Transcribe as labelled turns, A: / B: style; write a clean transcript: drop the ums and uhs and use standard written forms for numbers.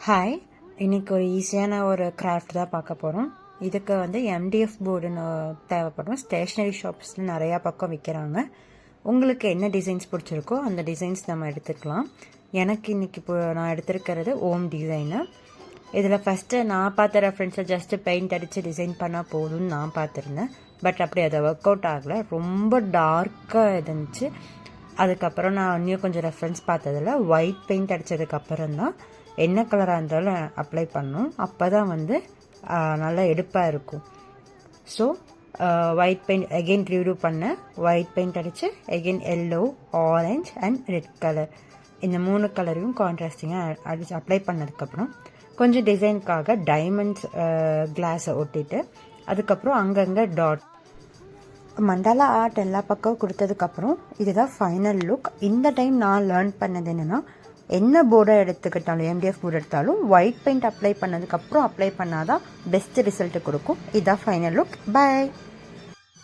A: Hi, இன்றைக்கி ஒரு ஈஸியான ஒரு கிராஃப்ட் தான் பார்க்க போகிறோம். இதுக்கு வந்து MDF போர்டுன்னு தேவைப்படும். ஸ்டேஷ்னரி ஷாப்ஸில் நிறையா பக்கம் விற்கிறாங்க. உங்களுக்கு என்ன டிசைன்ஸ் பிடிச்சிருக்கோ அந்த டிசைன்ஸ் நம்ம எடுத்துக்கலாம். எனக்கு இன்றைக்கி இப்போ நான் எடுத்துருக்கிறது ஓம் டிசைனு. இதில் ஃபஸ்ட்டு நான் பார்த்த ரெஃபரன்ஸை ஜஸ்ட்டு பெயிண்ட் அடித்து டிசைன் பண்ணால் போதும்னு நான் பார்த்துருந்தேன். பட் அப்படி அதை ஒர்க் அவுட் ஆகலை, ரொம்ப டார்க்காக இருந்துச்சு. அதுக்கப்புறம் நான் இன்னும் கொஞ்சம் ரெஃபரன்ஸ் பார்த்ததில் ஒயிட் பெயிண்ட் அடித்ததுக்கப்புறம் தான் என்ன கலராக இருந்தாலும் அப்ளை பண்ணணும். அப்போ தான் வந்து நல்லா எடுப்பாக இருக்கும். So white paint again review பண்ணேன். ஒயிட் பெயிண்ட் அடித்து again yellow, orange and red colour, இந்த 3 கலரையும் கான்ட்ராஸ்டிங்காக அடித்து அப்ளை பண்ணதுக்கப்புறம் கொஞ்சம் டிசைனுக்காக டைமண்ட்ஸ் கிளாஸை ஒட்டிட்டு அதுக்கப்புறம் அங்கங்கே டாட் மண்டாலா ஆர்ட் எல்லா பக்கம் கொடுத்ததுக்கப்புறம் இதுதான் ஃபைனல் லுக். இந்த டைம் நான் லேர்ன் பண்ணது என்னென்னா, என்ன போர்டை எடுத்துக்கிட்டாலும் MDF போர்டு எடுத்தாலும் ஒயிட் பெயிண்ட் அப்ளை பண்ணதுக்கப்புறம் அப்ளை பண்ணாதான் பெஸ்ட் ரிசல்ட்டு கொடுக்கும். இதுதான் ஃபைனல் லுக். பை.